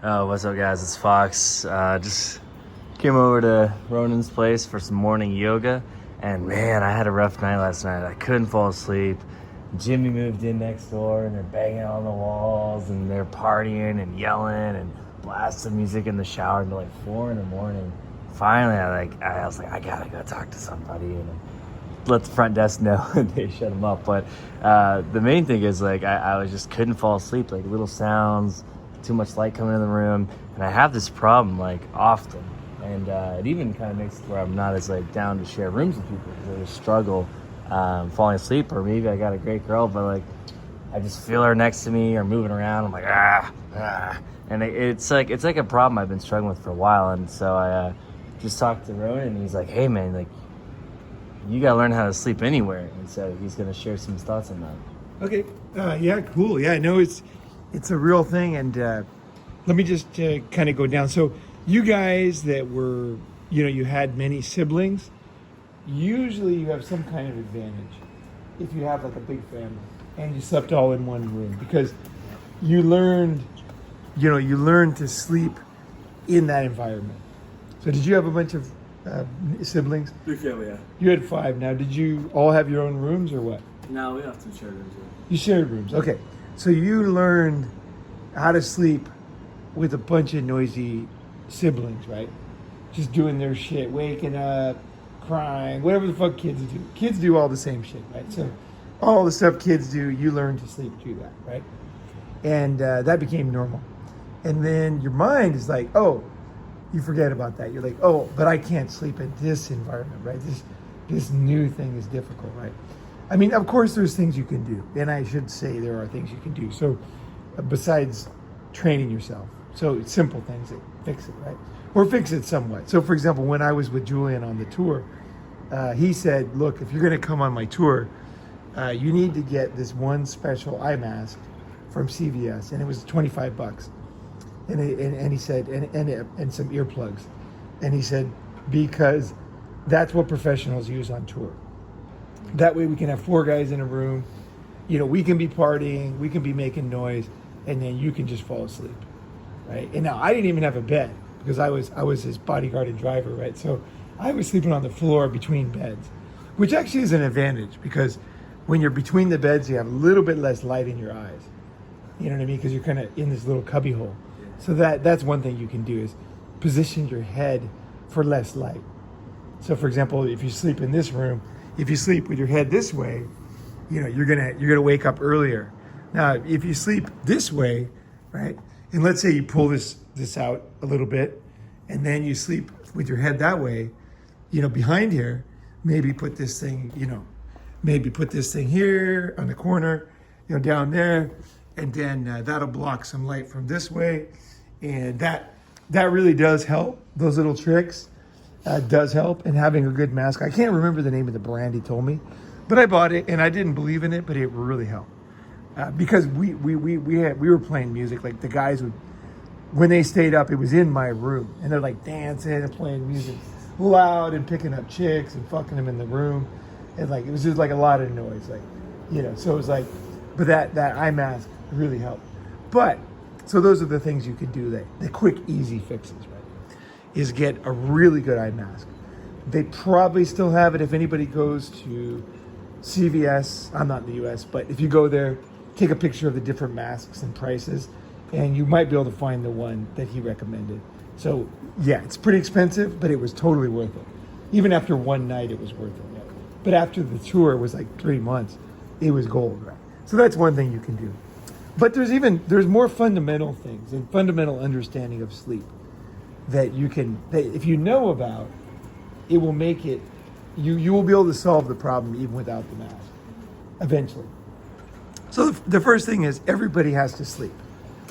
Oh, what's up, guys? It's Fox. Just came over to Ronin's place for some morning yoga, and man, I had a rough night last night. I couldn't fall asleep. Jimmy moved in next door, and they're banging on the walls, and they're partying and yelling and blasting music in the shower until like 4 in the morning. Finally, I was like, I gotta go talk to somebody and let the front desk know, and they shut them up. But the main thing is like I was just couldn't fall asleep. Like little sounds, too much light coming in the room, and I have this problem like often, and it even kind of makes it where I'm not as like down to share rooms with people because I just struggle falling asleep. Or maybe I got a great girl, but like I just feel her next to me or moving around. I'm like and it's like a problem I've been struggling with for a while. And so I just talked to Ronin, and he's like, hey man, like you gotta learn how to sleep anywhere. And so he's gonna share some thoughts on that. Okay. Yeah, cool. Yeah, I know it's a real thing. And let me just kind of go down. So you guys that were, you had many siblings, usually you have some kind of advantage if you have like a big family and you slept all in one room, because you learned to sleep in that environment. So did you have a bunch of siblings? Big family, yeah. You had 5. Now, did you all have your own rooms or what? No, we have 2 shared rooms. You shared rooms. Okay. So you learned how to sleep with a bunch of noisy siblings, right? Just doing their shit, waking up, crying, whatever the fuck kids do. Kids do all the same shit, right? So all the stuff kids do, you learn to sleep through that, right? And that became normal. And then your mind is like, oh, you forget about that. You're like, oh, but I can't sleep in this environment, right? This new thing is difficult, right? I mean, of course, there's things you can do. And I should say there are things you can do. So besides training yourself. So it's simple things that fix it, right? Or fix it somewhat. So for example, when I was with Julian on the tour, he said, look, if you're going to come on my tour, you need to get this one special eye mask from CVS. And it was $25. And he said, and some earplugs. And he said, because that's what professionals use on tour. That way we can have 4 guys in a room. We can be partying, we can be making noise, and then you can just fall asleep, right? And now I didn't even have a bed because I was his bodyguard and driver, right? So I was sleeping on the floor between beds, which actually is an advantage because when you're between the beds, you have a little bit less light in your eyes. You know what I mean? Because you're kind of in this little cubby hole. So that's one thing you can do is position your head for less light. So for example, if you sleep in this room, if you sleep with your head this way, you're gonna wake up earlier. Now, if you sleep this way, right, and let's say you pull this out a little bit, and then you sleep with your head that way, behind here, maybe put this thing here on the corner, down there, and then that'll block some light from this way, and that really does help. Those little tricks does help, and having a good mask. I can't remember the name of the brand he told me, but I bought it and I didn't believe in it, but it really helped because we were playing music. Like the guys would, when they stayed up, it was in my room, and they're like dancing and playing music loud and picking up chicks and fucking them in the room, and like it was just like a lot of noise, like So it was like, but that eye mask really helped. But so those are the things you could do. The quick, easy fixes, right? Is get a really good eye mask. They probably still have it if anybody goes to CVS. I'm not in the US, but if you go there, take a picture of the different masks and prices, and you might be able to find the one that he recommended. So yeah, it's pretty expensive, but it was totally worth it. Even after one night, it was worth it. Yeah. But after the tour was like 3 months, it was gold, right? So that's one thing you can do. But there's more fundamental things and fundamental understanding of sleep that if you know about, it will make it, you will be able to solve the problem even without the mask, eventually. So the first thing is everybody has to sleep.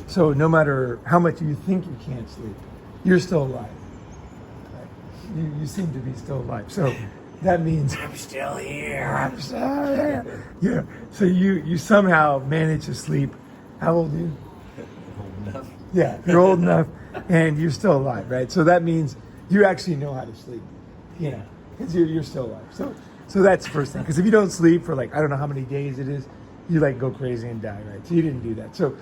So no matter how much you think you can't sleep, you're still alive. Right? You seem to be still alive. So that means I'm still here. Yeah. So you somehow manage to sleep. How old are you? Old enough. Yeah, you're old enough and you're still alive, right? So that means you actually know how to sleep, because you're still alive. So that's the first thing. Because if you don't sleep for like, I don't know how many days it is, you like go crazy and die, right? So you didn't do that. So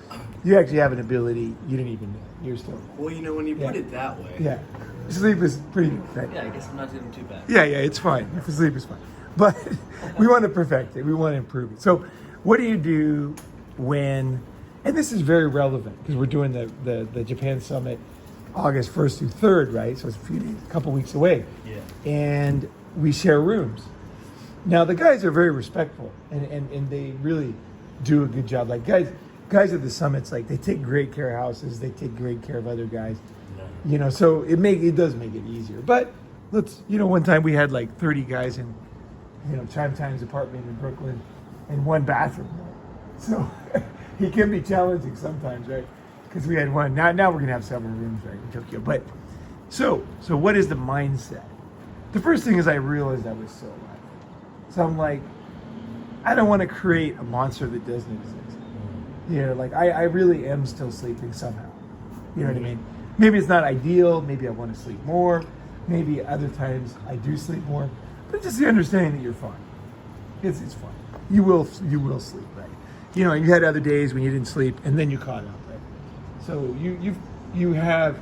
you actually have an ability you didn't even know. You're still. Well, you know, when you put it that way. Yeah. Sleep is pretty good, right? Yeah, I guess I'm not doing too bad. Yeah, it's fine. If sleep is fine. But we want to perfect it. We want to improve it. So what do you do when, and this is very relevant because we're doing the Japan Summit August 1st through 3rd, right? So it's a couple weeks away. Yeah. And we share rooms. Now the guys are very respectful and they really do a good job. Like guys at the summits, like they take great care of houses. They take great care of other guys. You know, so it does make it easier. But one time we had like 30 guys in, Chime Time's apartment in Brooklyn and one bathroom. Right? So it can be challenging sometimes, right? Because we had one. Now we're gonna have several rooms, right, in Tokyo. But so what is the mindset? The first thing is I realized I was so alive. So I'm like, I don't want to create a monster that doesn't exist. Like I really am still sleeping somehow. You know what I mean? Maybe it's not ideal. Maybe I want to sleep more. Maybe other times I do sleep more. But just the understanding that you're fine. It's fine. You will sleep, right? You had other days when you didn't sleep and then you caught up, right? So you have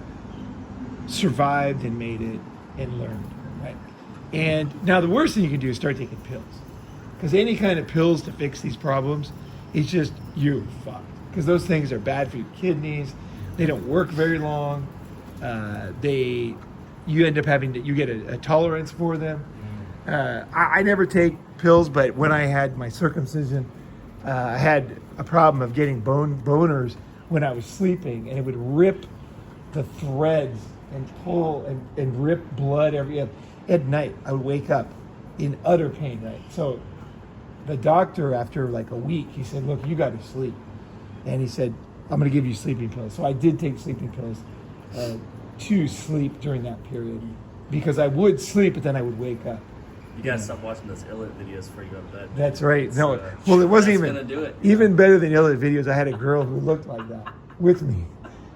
survived and made it and learned, right? And now the worst thing you can do is start taking pills. Because any kind of pills to fix these problems, it's just you're fucked. Because those things are bad for your kidneys. They don't work very long. You end up you get a tolerance for them. I never take pills, but when I had my circumcision, I had a problem of getting boners when I was sleeping, and it would rip the threads and pull and rip blood at night. I would wake up in utter pain, right? So the doctor, after like a week, he said, look, you got to sleep. And he said, I'm going to give you sleeping pills. So I did take sleeping pills to sleep during that period because I would sleep, but then I would wake up. You gotta stop watching those Illit videos before you go to bed. That's right. No, well, it wasn't even better than Illit videos. I had a girl who looked like that with me,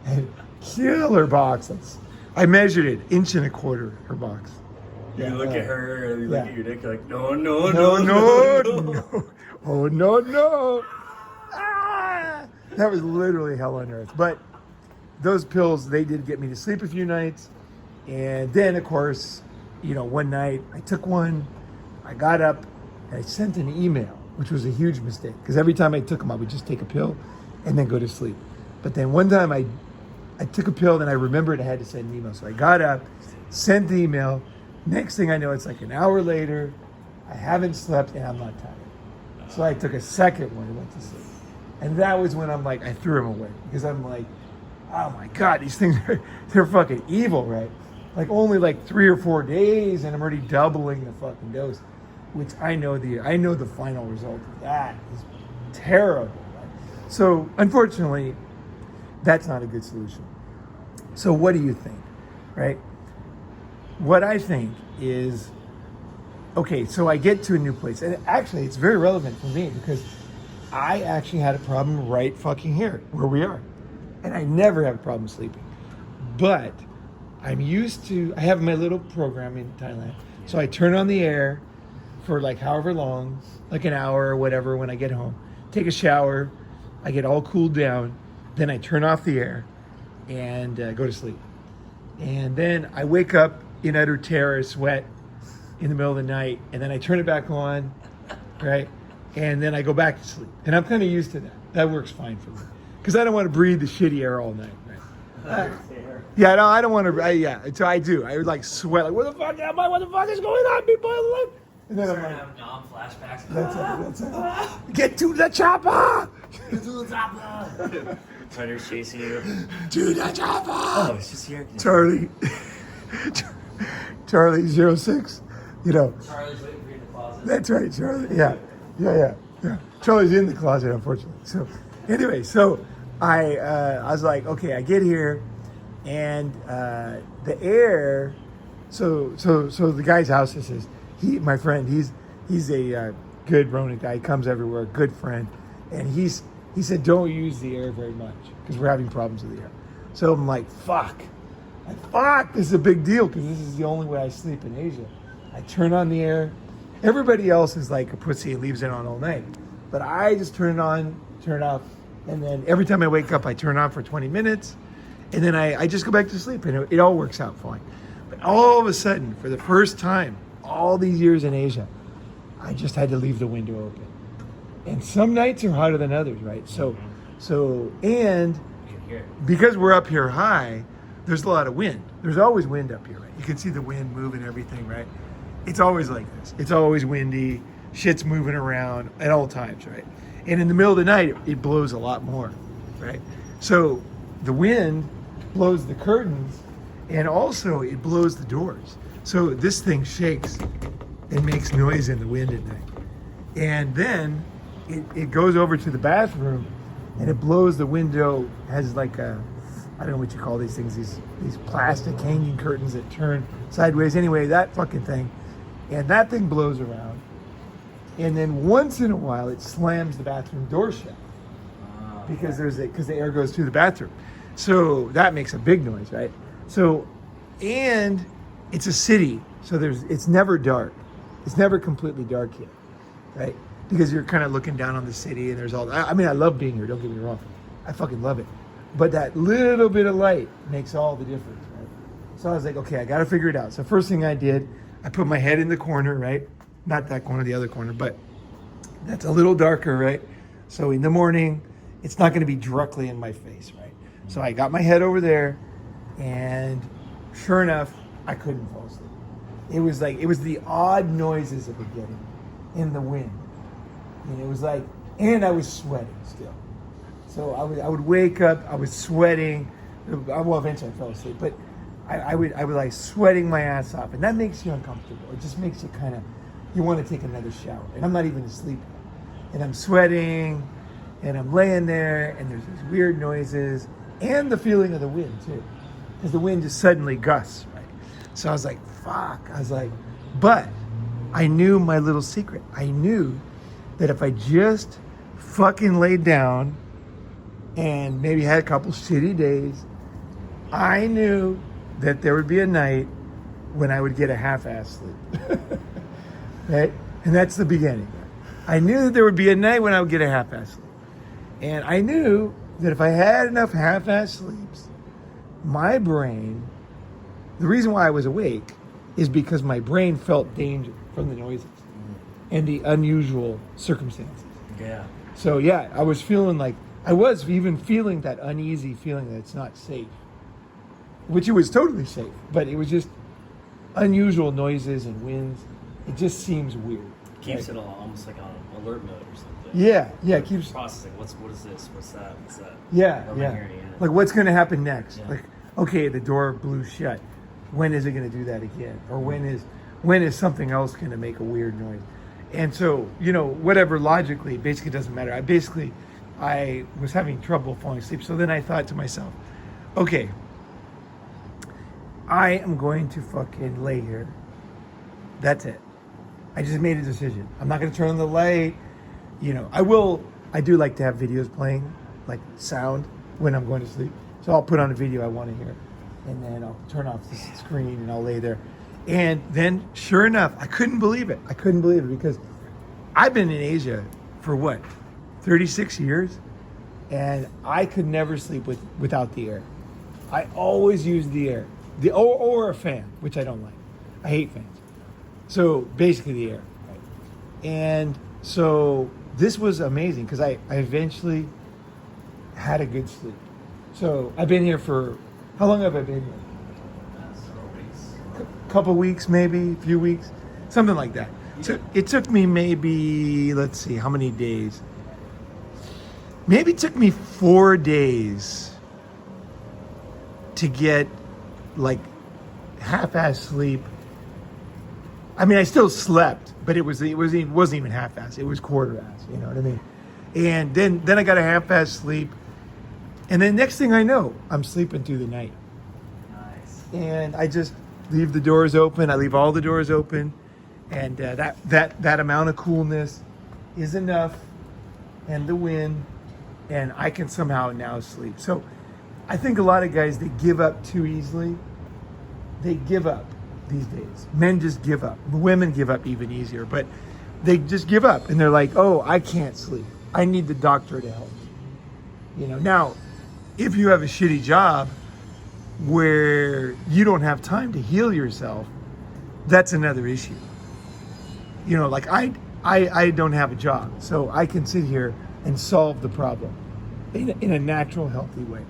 and killer boxes. I measured it 1.25 inches, her box. You look at her, and you look at your dick, you're like, no. Oh no. Ah! That was literally hell on earth. But those pills, they did get me to sleep a few nights. And then, of course, one night I took one, I got up, and I sent an email, which was a huge mistake. Because every time I took them, I would just take a pill and then go to sleep. But then one time I took a pill, and I remembered I had to send an email. So I got up, sent the email. Next thing I know, it's like an hour later. I haven't slept, and I'm not tired. So I took a second one and went to sleep. And that was when I'm like, I threw them away. Because I'm like, oh my God, these things, they're fucking evil, right? Like only like 3 or 4 days and I'm already doubling the fucking dose, which I know the final result of that is terrible, right? So unfortunately, that's not a good solution. So what do you think, right? What I think is, okay, so I get to a new place, and actually it's very relevant for me because I actually had a problem right fucking here where we are. And I never have a problem sleeping. But I have my little program in Thailand. So I turn on the air for like however long, like an hour or whatever when I get home. Take a shower, I get all cooled down, then I turn off the air and go to sleep. And then I wake up in utter terror, sweat in the middle of the night, and then I turn it back on, right? And then I go back to sleep. And I'm kind of used to that. That works fine for me. Because I don't want to breathe the shitty air all night, right? Yeah, no, I don't want to. So I do. I would like sweat. Like, where the fuck am I? What the fuck is going on, people? And then I'm like, Dom flashbacks. That's it. Get to the chopper. Get to the chopper. Predator's chasing you. To the chopper. Oh, it's just here. Charlie 06. Charlie's waiting for you in the closet. That's right, Charlie. Yeah. Charlie's in the closet, unfortunately. So anyway, I was like, okay, I get here, and the air. So the guy's house is my friend. He's a good Ronin guy. He comes everywhere. Good friend, and he said don't use the air very much because we're having problems with the air. So I'm like, fuck, this is a big deal because this is the only way I sleep in Asia. I turn on the air. Everybody else is like a pussy and leaves it on all night. But I just turn it on, turn it off, and then every time I wake up, I turn it on for 20 minutes, and then I just go back to sleep, and it all works out fine. But all of a sudden, for the first time, all these years in Asia, I just had to leave the window open. And some nights are hotter than others, right? And because we're up here high, there's a lot of wind. There's always wind up here, right? You can see the wind moving everything, right? It's always like this. It's always windy. Shit's moving around at all times, right? And in the middle of the night, it blows a lot more, right? So the wind blows the curtains, and also it blows the doors. So this thing shakes and makes noise in the wind at night. And then it goes over to the bathroom, and it blows the window, has like a, I don't know what you call these things, these plastic hanging curtains that turn sideways. Anyway, that fucking thing. And that thing blows around. And then once in a while, it slams the bathroom door shut because the air goes through the bathroom. So that makes a big noise, right? So, and it's a city, so it's never dark. It's never completely dark here, right? Because you're kind of looking down on the city, and there's all. I mean, I love being here. Don't get me wrong, I fucking love it. But that little bit of light makes all the difference, right? So I was like, okay, I got to figure it out. So first thing I did, I put my head in the corner, right? Not that corner, the other corner, but that's a little darker, right? So in the morning, it's not going to be directly in my face, right? So I got my head over there, and sure enough, I couldn't fall asleep. It was the odd noises at the beginning in the wind. And it was like, and I was sweating still. So I would wake up, I was sweating. Well, eventually I fell asleep, but I would like sweating my ass off, and that makes you uncomfortable. It just makes you kind of, you want to take another shower. And I'm not even asleep. And I'm sweating, and I'm laying there, and there's these weird noises, and the feeling of the wind too. Because the wind just suddenly gusts, right? So I was like, fuck. I was like, but I knew my little secret. I knew that if I just fucking laid down and maybe had a couple shitty days, I knew that there would be a night when I would get a half-ass sleep. Right? And that's the beginning. I knew that there would be a night when I would get a half-ass sleep. And I knew that if I had enough half-ass sleeps, my brain, the reason why I was awake is because my brain felt danger from the noises and the unusual circumstances. Yeah. So yeah, I was feeling like, I was even feeling that uneasy feeling that it's not safe, which it was totally safe, but it was just unusual noises and winds. It just seems weird. Keeps it all almost like on alert mode or something. Yeah, it keeps processing. What is this? What's that? What's that? Yeah, What am I hearing again? Like what's going to happen next? Yeah. Like, okay, the door blew shut. When is it going to do that again? Or when is something else going to make a weird noise? And so, whatever logically, basically doesn't matter. I was having trouble falling asleep. So then I thought to myself, okay, I am going to fucking lay here. That's it. I just made a decision. I'm not going to turn on the light. I do like to have videos playing, like sound, when I'm going to sleep. So I'll put on a video I want to hear. And then I'll turn off the screen and I'll lay there. And then, sure enough, I couldn't believe it. Because I've been in Asia for 36 years? And I could never sleep without the air. I always use the air. Or a fan, which I don't like. I hate fans. So basically the air. Right? And so this was amazing because I eventually had a good sleep. So I've been here for, how long have I been here? Couple weeks, maybe, a few weeks, something like that. So it took me maybe, let's see, how many days? Maybe it took me 4 days to get like half-ass sleep. I mean, I still slept, but it wasn't even half-ass. It was quarter-ass. You know what I mean? And then I got a half-ass sleep, and then next thing I know, I'm sleeping through the night. Nice. And I just leave the doors open. I leave all the doors open, and that amount of coolness is enough, and the wind, and I can somehow now sleep. So I think a lot of guys, they give up too easily. They give up these days. Men just give up. Women give up even easier. But they just give up and they're like, oh, I can't sleep. I need the doctor to help me. Now, if you have a shitty job where you don't have time to heal yourself, that's another issue. Like I don't have a job, so I can sit here and solve the problem in a natural, healthy way.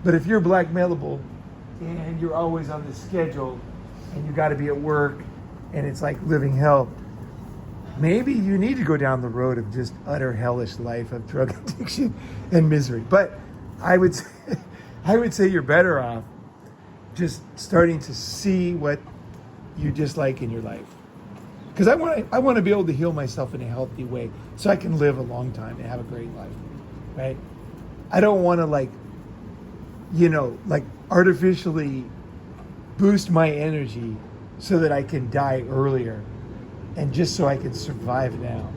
But if you're blackmailable and you're always on the schedule and you got to be at work and it's like living hell, maybe you need to go down the road of just utter hellish life of drug addiction and misery. But I would say you're better off just starting to see what you dislike in your life. Because I want to be able to heal myself in a healthy way so I can live a long time and have a great life, right? I don't want to like artificially boost my energy so that I can die earlier and just so I can survive now.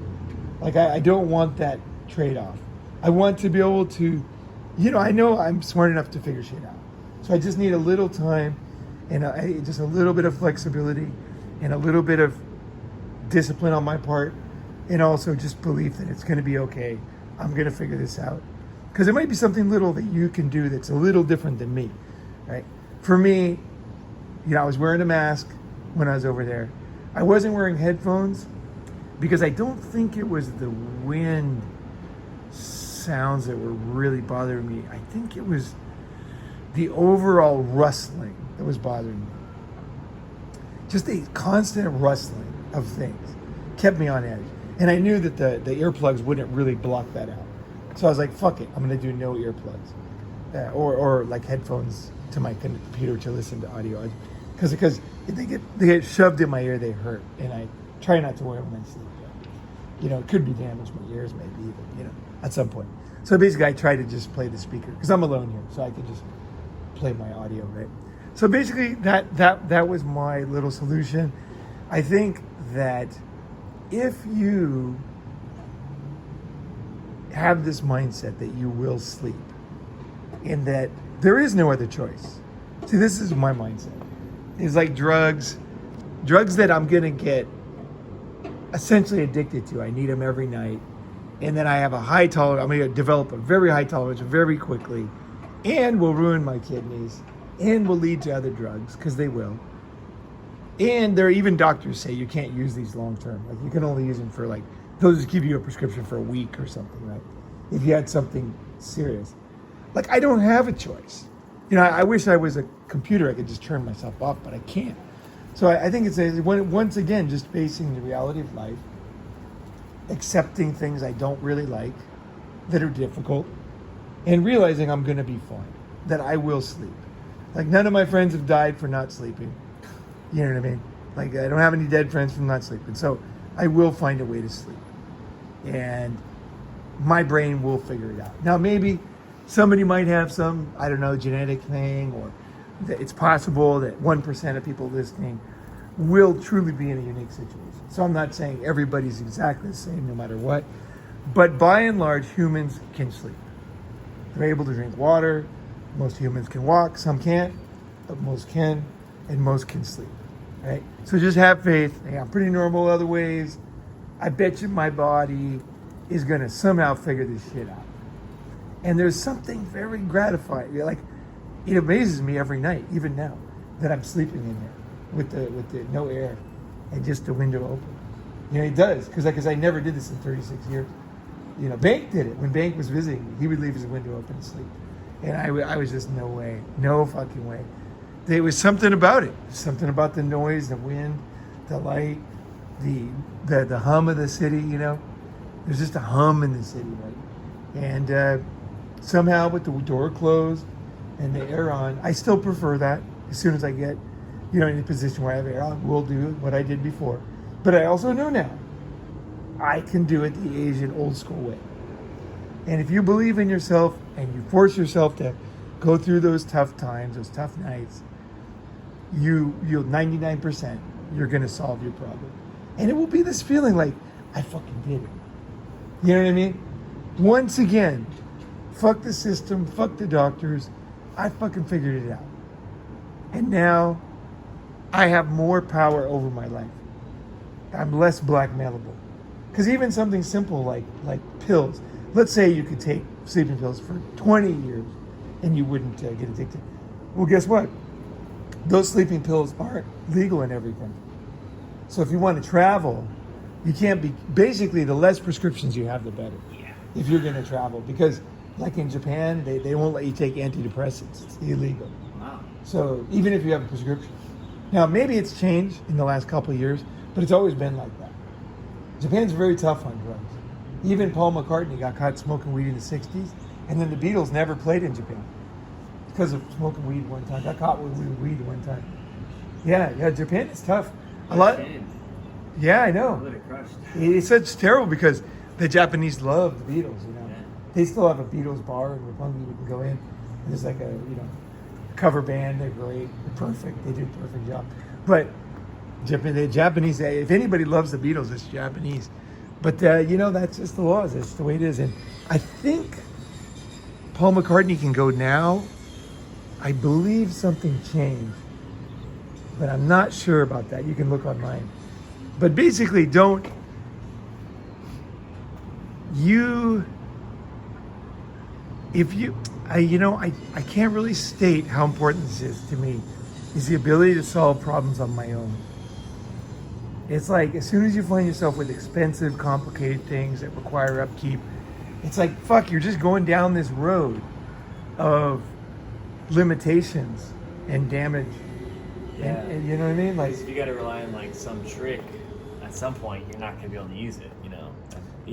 Like I don't want that trade-off. I want to be able to, I know I'm smart enough to figure shit out. So I just need a little time and just a little bit of flexibility and a little bit of discipline on my part, and also just belief that it's going to be okay. I'm going to figure this out. Because it might be something little that you can do that's a little different than me, right? For me, I was wearing a mask when I was over there. I wasn't wearing headphones because I don't think it was the wind sounds that were really bothering me. I think it was the overall rustling that was bothering me. Just a constant rustling of things kept me on edge. And I knew that the earplugs wouldn't really block that out. So I was like, fuck it, I'm gonna do no earplugs. Or like headphones to my computer to listen to audio. Because if they get shoved in my ear, they hurt. And I try not to wear them when I sleep. It could be damaged my ears maybe, but at some point. So basically I try to just play the speaker because I'm alone here. So I can just play my audio, right? So basically that was my little solution. I think that if you have this mindset that you will sleep and that there is no other choice. See, this is my mindset. It's like drugs that I'm going to get essentially addicted to. I need them every night. And then I have a high tolerance. I'm going to develop a very high tolerance very quickly and will ruin my kidneys and will lead to other drugs because they will. And there are even doctors say you can't use these long term. Like you can only use them for they'll just give you a prescription for a week or something, right? If you had something serious. Like I don't have a choice. I wish I was a computer. I could just turn myself off, but I can't. So I think it's once again, just facing the reality of life, accepting things I don't really like that are difficult, and realizing I'm going to be fine, that I will sleep. Like none of my friends have died for not sleeping. You know what I mean? Like I don't have any dead friends from not sleeping. So I will find a way to sleep. And my brain will figure it out. Now maybe somebody might have some, I don't know, genetic thing, or that it's possible that 1% of people listening will truly be in a unique situation. So I'm not saying everybody's exactly the same no matter what. But by and large, humans can sleep. They're able to drink water. Most humans can walk. Some can't, but most can, and most can sleep. Right? So just have faith. Hey, I'm pretty normal other ways. I bet you my body is going to somehow figure this shit out. And there's something very gratifying. It amazes me every night, even now, that I'm sleeping in there with the no air and just the window open. It does, because I never did this in 36 years. Bank did it. When Bank was visiting me, he would leave his window open and sleep. And I was just, no way, no fucking way. There was something about it. Something about the noise, the wind, the light, the hum of the city, There's just a hum in the city, right? And somehow with the door closed and the air on, I still prefer that. As soon as I get, in a position where I have air on, we'll do what I did before. But I also know now, I can do it the Asian old school way. And if you believe in yourself and you force yourself to go through those tough times, those tough nights, you'll 99%, you're going to solve your problem. And it will be this feeling like, I fucking did it. You know what I mean? Once again, fuck the system, fuck the doctors. I fucking figured it out. And now I have more power over my life. I'm less blackmailable. Because even something simple like pills. Let's say you could take sleeping pills for 20 years and you wouldn't get addicted. Well, guess what? Those sleeping pills aren't legal in every country. So if you want to travel, you can't be, basically the less prescriptions you have, the better. Yeah. If you're going to travel. Because like in Japan, they won't let you take antidepressants. It's illegal. Wow. So even if you have a prescription. Now, maybe it's changed in the last couple of years, but it's always been like that. Japan's very tough on drugs. Even Paul McCartney got caught smoking weed in the 60s, and then the Beatles never played in Japan because of smoking weed one time. Got caught with weed one time. Yeah, Japan is tough. A lot. Yeah, I know. It's terrible because the Japanese love the Beatles, you know. Yeah. They still have a Beatles bar in Roppongi we can go in. There's like a, cover band. They're great. They're perfect. They do a perfect job. But the Japanese, if anybody loves the Beatles, it's Japanese. But, that's just the laws. That's the way it is. And I think Paul McCartney can go now. I believe something changed. But I'm not sure about that. You can look online. But basically, I can't really state how important this is to me, is the ability to solve problems on my own. It's like, as soon as you find yourself with expensive, complicated things that require upkeep, it's like, fuck, you're just going down this road of limitations and damage. Yeah. And you know what I mean? Like, if you got to rely on like some trick, at some point you're not going to be able to use it,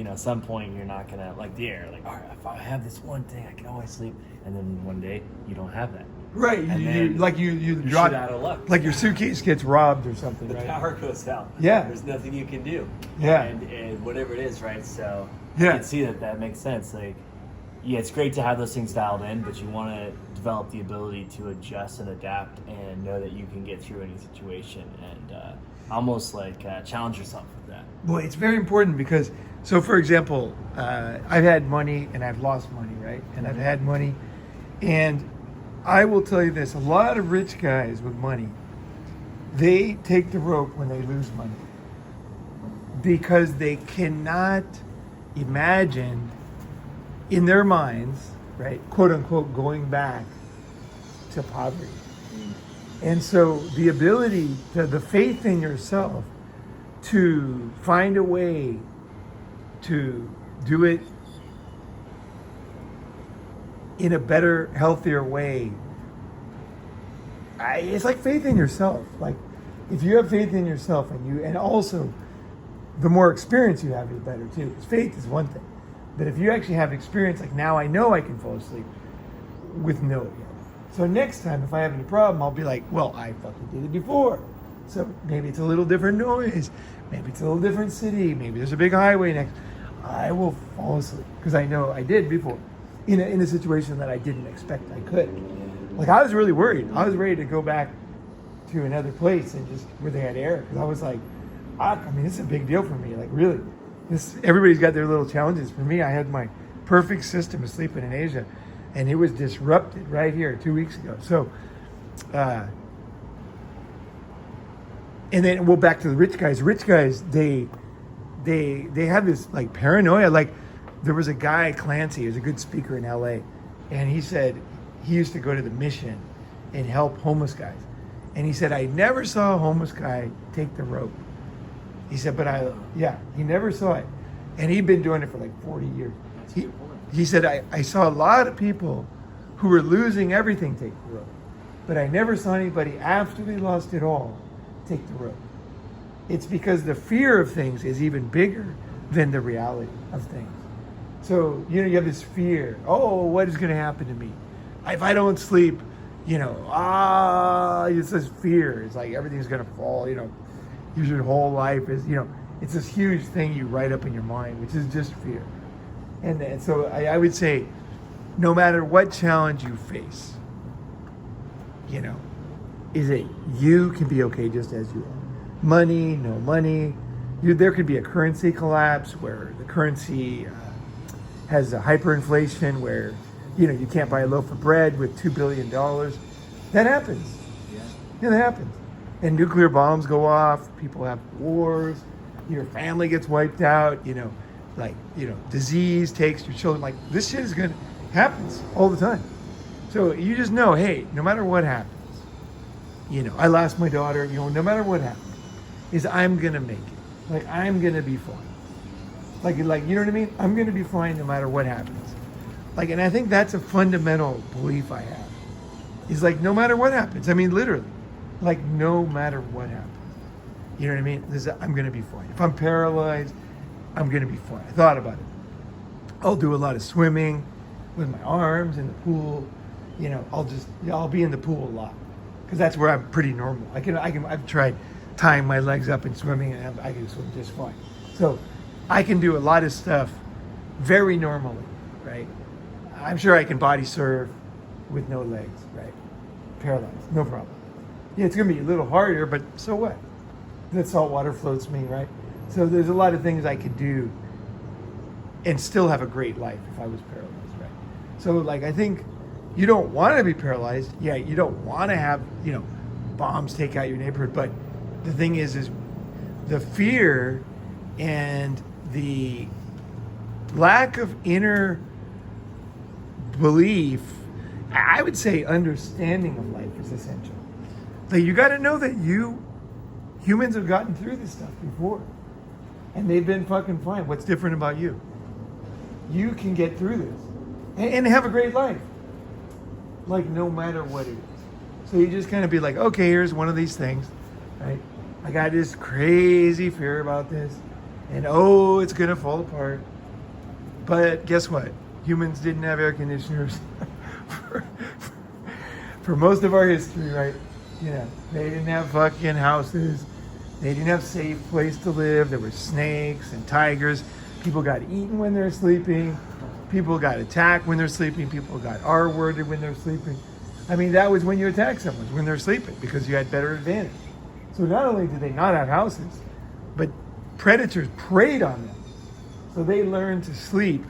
at some point you're not going to, like the air, like, all right, if I have this one thing, I can always sleep. And then one day you don't have that. Right, you drop out of luck. Like your suitcase gets robbed or something. The right? power goes out. Yeah, there's nothing you can do. Yeah, and whatever it is, right? So yeah, I can see that makes sense. Like, yeah, it's great to have those things dialed in, but you want to develop the ability to adjust and adapt and know that you can get through any situation and almost like challenge yourself with that. Well, it's very important because, so for example, I've had money and I've lost money, right? And I've had money, and I will tell you this, a lot of rich guys with money, they take the rope when they lose money because they cannot imagine in their minds, right, quote unquote, going back to poverty. And so the ability the faith in yourself to find a way to do it in a better, healthier way. It's like faith in yourself. Like, if you have faith in yourself and also the more experience you have, the better too. Because faith is one thing. But if you actually have experience, like now I know I can fall asleep with no. So next time if I have any problem, I'll be like, well, I fucking did it before. So maybe it's a little different noise. Maybe it's a little different city. Maybe there's a big highway next. I will fall asleep because I know I did before in a situation that I didn't expect I could. Like, I was really worried. I was ready to go back to another place and just where they had air. Because I was like, this is a big deal for me. Like, really. Everybody's got their little challenges. For me, I had my perfect system of sleeping in Asia. And it was disrupted right here 2 weeks ago. So, and then we'll back to the rich guys. Rich guys, they have this like paranoia. Like, there was a guy, Clancy, who's a good speaker in LA, and he said he used to go to the mission and help homeless guys. And he said, I never saw a homeless guy take the rope. He said, he never saw it. And he'd been doing it for like 40 years. He said, I saw a lot of people who were losing everything take the rope. But I never saw anybody after they lost it all take the rope. It's because the fear of things is even bigger than the reality of things. So, you have this fear. Oh, what is going to happen to me? If I don't sleep, it's this fear. It's like everything's going to fall, your whole life is, it's this huge thing you write up in your mind, which is just fear. And so I would say, no matter what challenge you face, is it you can be okay just as you are. Money, no money. There could be a currency collapse where the currency has a hyperinflation where, you can't buy a loaf of bread with $2 billion. That happens. Yeah, that happens. And nuclear bombs go off. People have wars. your family gets wiped out, disease takes your children. Like, this shit happens all the time. So you just know, hey, no matter what happens, I lost my daughter, no matter what happens, I'm going to make it. Like, I'm going to be fine. Like, you know what I mean? I'm going to be fine no matter what happens. Like, and I think that's a fundamental belief I have. Is like, no matter what happens. I mean, literally. Like, no matter what happens. You know what I mean? I'm going to be fine. If I'm paralyzed, I'm going to be fine. I thought about it. I'll do a lot of swimming with my arms in the pool. I'll be in the pool a lot. Because that's where I'm pretty normal. I've tried tying my legs up and swimming, and I can swim just fine. So I can do a lot of stuff very normally, right? I'm sure I can body surf with no legs, right? Paralyzed, no problem. Yeah, it's gonna be a little harder, but so what? The salt water floats me, right? So there's a lot of things I could do and still have a great life if I was paralyzed, right? So like, I think you don't want to be paralyzed. Yeah, you don't want to have, bombs take out your neighborhood. But the thing is the fear and the lack of inner belief, I would say understanding of life is essential. Like, you got to know that humans have gotten through this stuff before. And they've been fucking fine. What's different about you? You can get through this and have a great life. Like, no matter what it is. So you just kind of be like, okay, here's one of these things, right? I got this crazy fear about this, and it's gonna fall apart. But guess what? Humans didn't have air conditioners for most of our history, right? They didn't have fucking houses. They didn't have safe place to live. There were snakes and tigers. People got eaten when they're sleeping. People got attacked when they're sleeping. People got R-worded when they're sleeping. I mean, that was when you attack someone, when they're sleeping, because you had better advantage. So not only did they not have houses, but predators preyed on them. So they learned to sleep,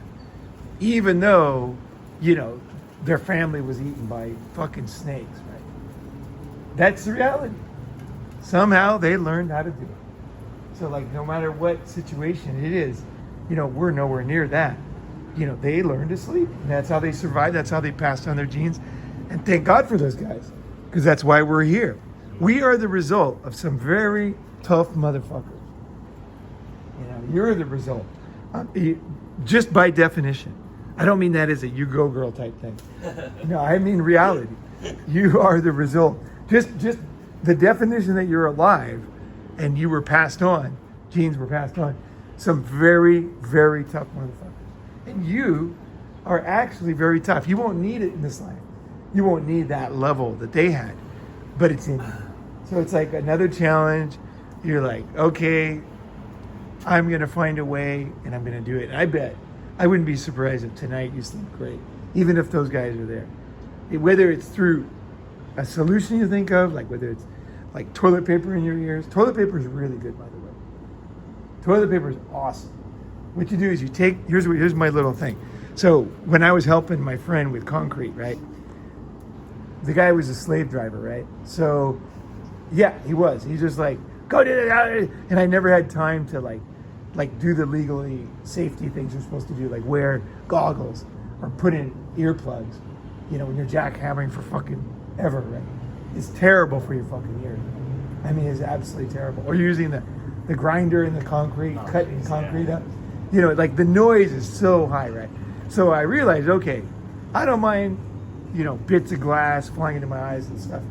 even though, their family was eaten by fucking snakes, right? That's the reality. Somehow they learned how to do it. So like, no matter what situation it is, we're nowhere near that. They learned to sleep. And that's how they survived. That's how they passed on their genes. And thank God for those guys, because that's why we're here. We are the result of some very tough motherfuckers. You're the result. Just by definition. I don't mean that as a you go girl type thing. No, I mean reality. You are the result. Just the definition that you're alive and you were passed on, genes were passed on, some very, very tough motherfuckers. And you are actually very tough. You won't need it in this life. You won't need that level that they had, but it's in you. So it's like another challenge. You're like, okay, I'm going to find a way and I'm going to do it. And I bet I wouldn't be surprised if tonight you sleep great, even if those guys are there. Whether it's through a solution you think of, like whether it's like toilet paper in your ears. Toilet paper is really good, by the way. Toilet paper is awesome. What you do is here's my little thing. So when I was helping my friend with concrete, right? The guy was a slave driver, right? So yeah, he was. He's just like, go do that. And I never had time to like do the legally safety things you're supposed to do, like wear goggles or put in earplugs, when you're jackhammering for fucking ever, right? It's terrible for your fucking ears. I mean, it's absolutely terrible. Or using the grinder in the concrete, cutting concrete up. Like the noise is so high, right? So I realized, okay, I don't mind, bits of glass flying into my eyes and stuff.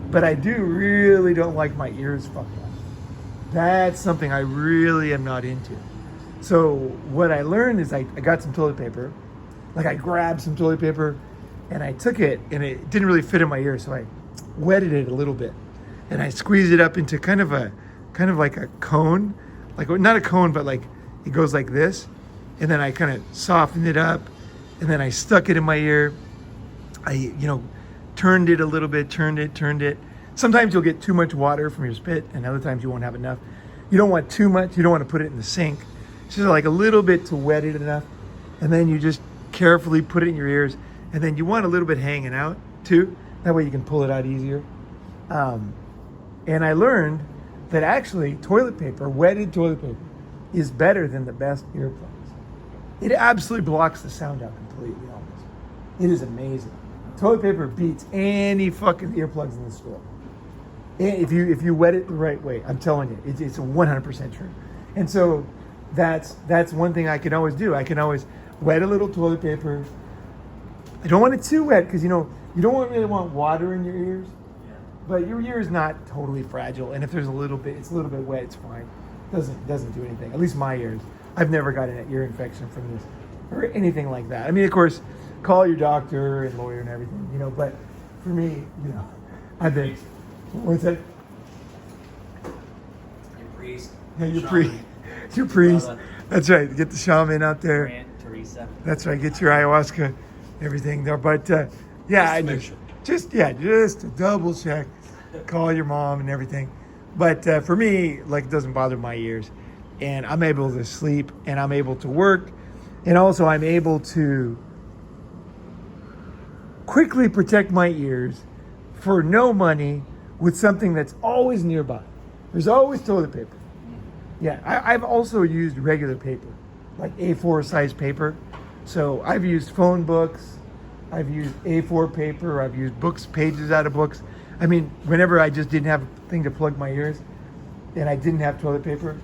But I do really don't like my ears fucked up. That's something I really am not into. So what I learned is I got some toilet paper. Like I grabbed some toilet paper and I took it and it didn't really fit in my ear. So I wetted it a little bit and I squeezed it up into kind of like a cone, like not a cone, but like it goes like this. And then I kind of softened it up and then I stuck it in my ear. I, turned it a little bit, turned it. Sometimes you'll get too much water from your spit and other times you won't have enough. You don't want too much. You don't want to put it in the sink. It's just like a little bit to wet it enough. And then you just carefully put it in your ears. And then you want a little bit hanging out too. That way you can pull it out easier. And I learned that actually toilet paper, wetted toilet paper, is better than the best earplugs. It absolutely blocks the sound out completely almost. It is amazing. Toilet paper beats any fucking earplugs in the store. If you wet it the right way, I'm telling you, it's 100% true. And so that's one thing I can always do. I can always wet a little toilet paper. I don't want it too wet because you don't really want water in your ears. But your ear is not totally fragile, and if there's it's a little bit wet, it's fine. Doesn't do anything. At least my ears. I've never gotten an ear infection from this or anything like that. I mean, of course, call your doctor and lawyer and everything, But for me, I've been. What's that? Your priest. Yeah, your priest. That's right. Get the shaman out there. Aunt Teresa. That's right. Get your ayahuasca, everything there. But just to double check. Call your mom and everything. But for me, it doesn't bother my ears, and I'm able to sleep, and I'm able to work, and also I'm able to quickly protect my ears for no money with something that's always nearby. There's always toilet paper. Yeah, I've also used regular paper, like A4 size paper. So I've used phone books, I've used A4 paper, I've used pages out of books. I mean, whenever I just didn't have a thing to plug my ears and I didn't have toilet paper,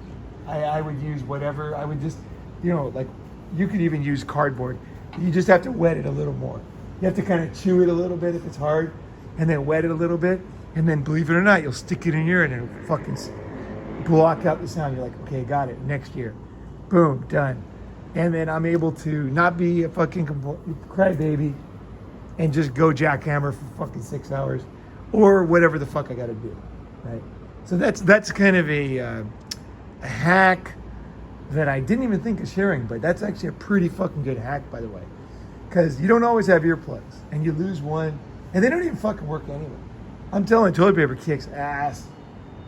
I would use whatever. I would just, you could even use cardboard. You just have to wet it a little more. You have to kind of chew it a little bit if it's hard, and then wet it a little bit. And then, believe it or not, you'll stick it in your ear and it'll fucking block out the sound. You're like, okay, got it. Next year. Boom, done. And then I'm able to not be a fucking crybaby and just go jackhammer for fucking 6 hours or whatever the fuck I got to do, right? So that's kind of a hack that I didn't even think of sharing, but that's actually a pretty fucking good hack, by the way. Because you don't always have earplugs, and you lose one, and they don't even fucking work anyway. I'm telling you, toilet paper kicks ass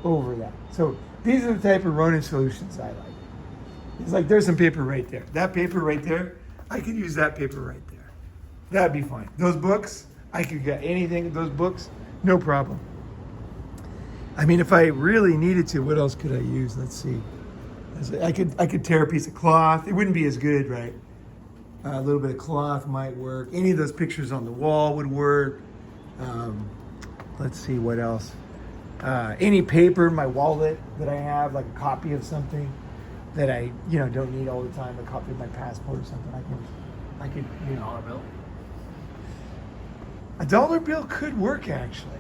over that. So these are the type of Ronin solutions I like. It's like, there's some paper right there. That paper right there, I could use that paper right there. That'd be fine. Those books, I could get anything, those books, no problem. I mean, if I really needed to, what else could I use? Let's see. I could tear a piece of cloth. It wouldn't be as good, right? A little bit of cloth might work. Any of those pictures on the wall would work. Let's see what else. Any paper in my wallet that I have, like a copy of something that I, don't need all the time, a copy of my passport or something. I could, $1 bill. A dollar bill could work actually.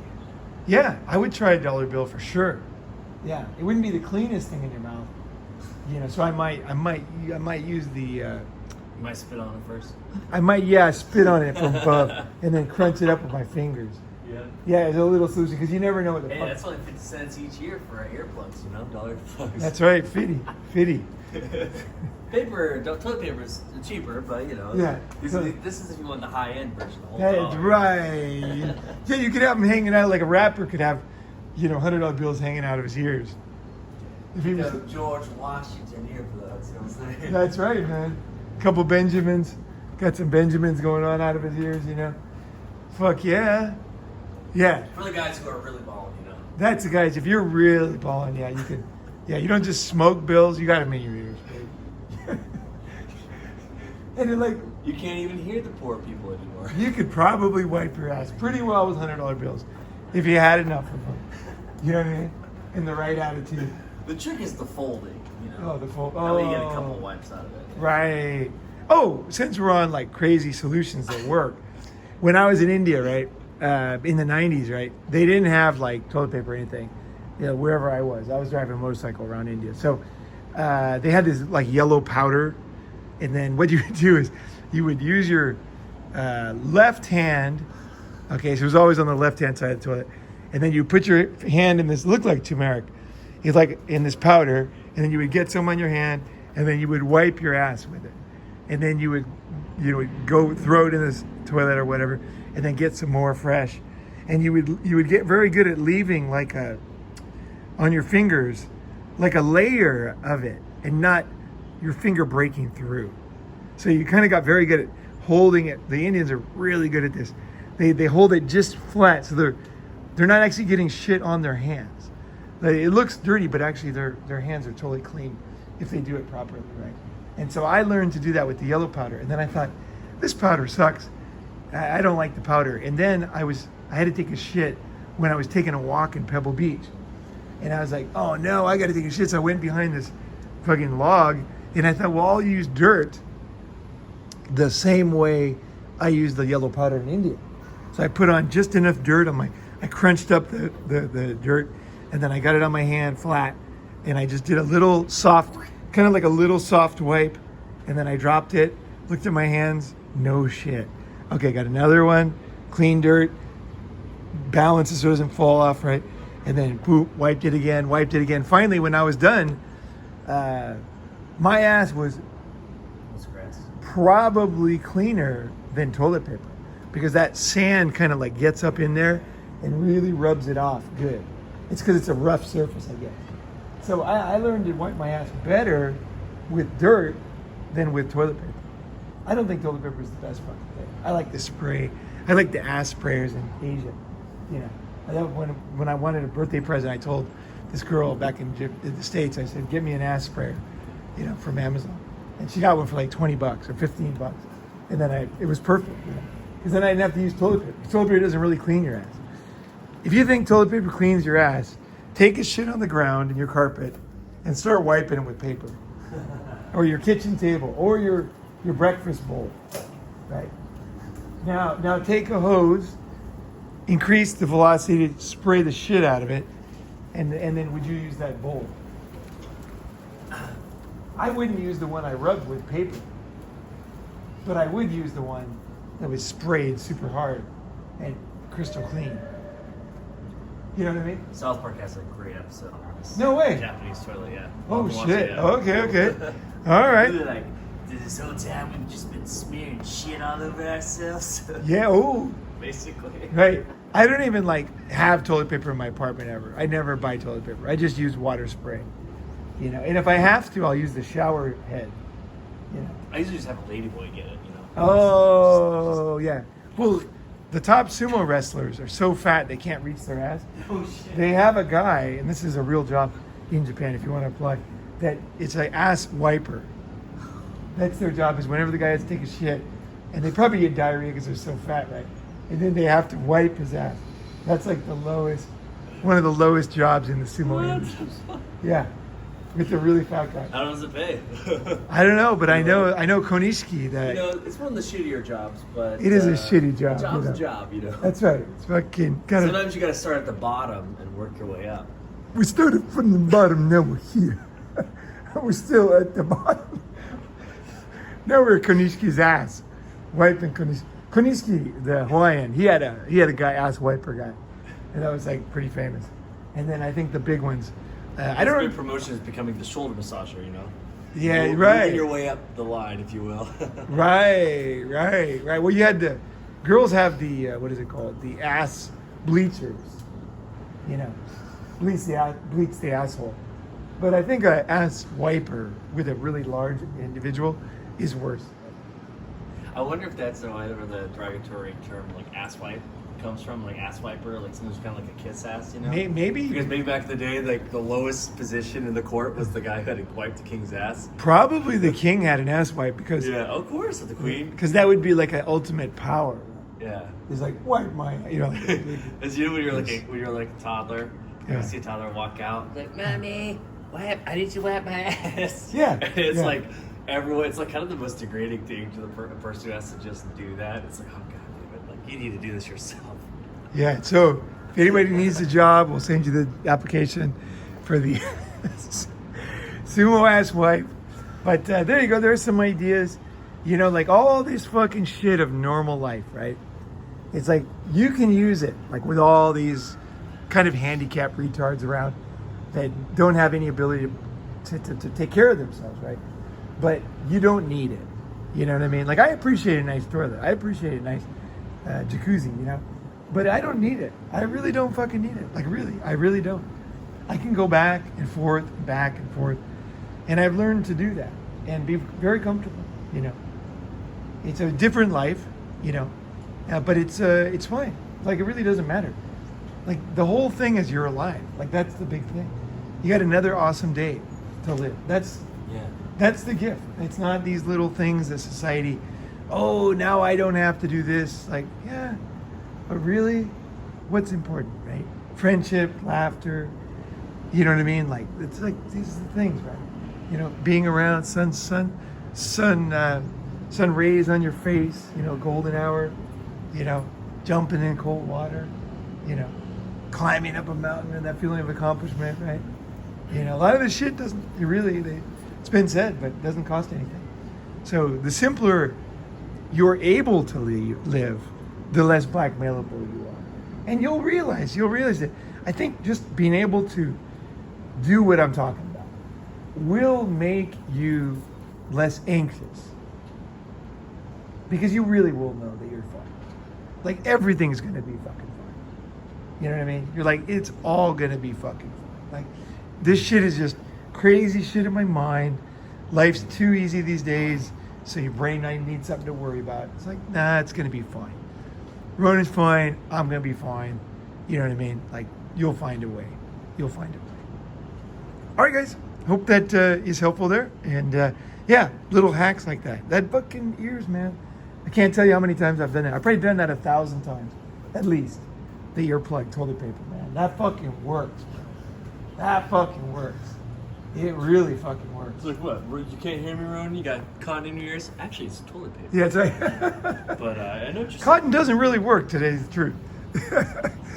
Yeah, I would try a dollar bill for sure. Yeah, it wouldn't be the cleanest thing in your mouth, So I might use the. You might spit on it first. I might, spit on it from above and then crunch it up with my fingers. Yeah. Yeah, it's a little solution because you never know what the Hey, fuck. that's only 50 cents each year for earplugs, dollar plugs. That's right, fitty. Toilet paper is cheaper, but Yeah. This is if you want the high end version. That's right. Yeah, you could have them hanging out like a rapper could have, $100 bills hanging out of his ears. If he was George Washington earplugs, you know what I'm saying? That's right, man. Couple Benjamins, got some Benjamins going on out of his ears, Fuck yeah. Yeah. For the guys who are really balling, That's the guys. If you're really balling, you can. Yeah, you don't just smoke bills. You got them in your ears, baby. And they're like, you can't even hear the poor people anymore. You could probably wipe your ass pretty well with $100 bills if you had enough of them. You know what I mean? In the right attitude. The trick is the folding, Oh, the fold. That way you get a couple wipes out of it. Right. Oh, since we're on like crazy solutions that work, when I was in India, right, in the 90s, right, they didn't have like toilet paper or anything, wherever I was driving a motorcycle around India. So they had this like yellow powder. And then what you would do is you would use your left hand. Okay, so it was always on the left-hand side of the toilet. And then you put your hand in this, looked like turmeric. It's like in this powder. And then you would get some on your hand. And then you would wipe your ass with it. And then you would go throw it in this toilet or whatever. And then get some more fresh. And you would get very good at leaving like on your fingers, like a layer of it. And not your finger breaking through. So you kind of got very good at holding it. The Indians are really good at this. They hold it just flat, so they're not actually getting shit on their hands. Like, it looks dirty, but actually their hands are totally clean if they do it properly, right? And so I learned to do that with the yellow powder. And then I thought, this powder sucks. I don't like the powder. And then I had to take a shit when I was taking a walk in Pebble Beach. And I was like, oh no, I got to take a shit. So I went behind this fucking log, and I thought, well, I'll use dirt the same way I use the yellow powder in India. So I put on just enough dirt I crunched up the dirt, and then I got it on my hand flat, and I just did a little soft, kind of like a little soft wipe, and then I dropped it, looked at my hands, no shit. Okay, got another one, clean dirt, balance it so it doesn't fall off, right? And then boop, wiped it again. Finally, when I was done, my ass was probably cleaner than toilet paper, because that sand kind of like gets up in there and really rubs it off good. It's because it's a rough surface, I guess. So I learned to wipe my ass better with dirt than with toilet paper. I don't think toilet paper is the best fucking thing. I like the spray. I like the ass sprayers in Asia. You know, I thought when I wanted a birthday present, I told this girl back in the States, I said, get me an ass sprayer, you know, from Amazon. And she got one for like $20 or $15. And then it was perfect, you know, because then I didn't have to use toilet paper. Toilet paper doesn't really clean your ass. If you think toilet paper cleans your ass, take a shit on the ground in your carpet and start wiping it with paper. Or your kitchen table, or your breakfast bowl, right? Now take a hose, increase the velocity, spray the shit out of it, and then would you use that bowl? I wouldn't use the one I rubbed with paper, but I would use the one that was sprayed super hard and crystal clean. You know what I mean? South Park has a great episode on this. No way. Japanese toilet, yeah. Oh Watch shit. it, yeah. Okay. All right. We're like, this whole time we've just been smearing shit all over ourselves. Yeah. Oh. Basically. Right. I don't even have toilet paper in my apartment ever. I never buy toilet paper. I just use water spray. You know, and if I have to, I'll use the shower head. You know. I usually just have a ladyboy get it, you know. Oh yeah. Well, the top sumo wrestlers are so fat they can't reach their ass. Oh shit. They have a guy, and this is a real job in Japan if you want to apply, that it's an ass wiper. That's their job, is whenever the guy has to take a shit, and they probably get diarrhea because they're so fat, right? And then they have to wipe his ass. That's like one of the lowest jobs in the sumo industry. Yeah, with the really fat guy. How does it pay? I don't know, but I know Konishiki that. You know, it's one of the shittier jobs, but it is a shitty job. A job's a job, you know. That's right. It's fucking kind of. Sometimes you got to start at the bottom and work your way up. We started from the bottom, now we're here. We're still at the bottom. Now we're at Konishiki's ass, wiping Konishiki. Konishiki, the Hawaiian, he had a guy, ass wiper guy, and that was like pretty famous. And then I think the big ones, I don't know. Big promotion is becoming the shoulder massager, you know. Yeah, Moving right. your way up the line, if you will. Right. Well, you had girls have the what is it called? The ass bleachers. You know, bleach the asshole. But I think an ass wiper with a really large individual is worse. I wonder if that's where the derogatory term like ass wipe comes from, like ass wiper, like someone who's kind of like a kiss ass, you know? Maybe. Because maybe back in the day, like the lowest position in the court was the guy who had wiped the king's ass. Probably the king had an ass wipe because. Yeah, of course, the queen. Because that would be like an ultimate power. Yeah. It's like wipe my, you know. As you know, when you're like a toddler, yeah. You see a toddler walk out, like, "Mommy, I need you to wipe my ass." Yeah. And it's yeah. like everyone. It's like kind of the most degrading thing to the person who has to just do that. It's like, oh god, David, like you need to do this yourself. Yeah. So if anybody needs a job, we'll send you the application for the sumo ass wipe. But there you go. There's some ideas. You know, like all this fucking shit of normal life, right? It's like you can use it, like with all these kind of handicapped retards around that don't have any ability to take care of themselves, right? But you don't need it. You know what I mean? Like I appreciate a nice toilet. I appreciate a nice jacuzzi, you know? But I don't need it. I really don't fucking need it. Like really, I really don't. I can go back and forth, and I've learned to do that and be very comfortable, you know? It's a different life, you know, but it's fine. Like it really doesn't matter. Like the whole thing is you're alive. Like that's the big thing. You got another awesome day to live. That's the gift. It's not these little things that society, oh, now I don't have to do this. Like, yeah, but really, what's important, right? Friendship, laughter, you know what I mean? Like, it's like, these are the things, right? You know, being around sun rays on your face, you know, golden hour, you know, jumping in cold water, you know, climbing up a mountain and that feeling of accomplishment, right? You know, a lot of this shit it's been said, but it doesn't cost anything. So the simpler you're able to live, the less blackmailable you are. And you'll realize that I think just being able to do what I'm talking about will make you less anxious. Because you really will know that you're fine. Like everything's gonna be fucking fine. You know what I mean? You're like, it's all gonna be fucking fine. Like this shit is just crazy shit in my mind. Life's too easy these days, so your brain needs something to worry about. It's like, nah, it's gonna be fine. Ronin's fine, I'm gonna be fine. You know what I mean? Like, you'll find a way. You'll find a way. All right, guys. Hope that is helpful there. And yeah, little hacks like that. That fucking ears, man. I can't tell you how many times I've done that. I've probably done that 1,000 times, at least. The earplug toilet paper, man. That fucking works, bro. That fucking works. It really fucking works. It's like, what? You can't hear me, Ronin? You got cotton in your ears? Actually, it's toilet paper. Yeah, that's right. But I know what you're saying. Cotton doesn't really work, today's the truth.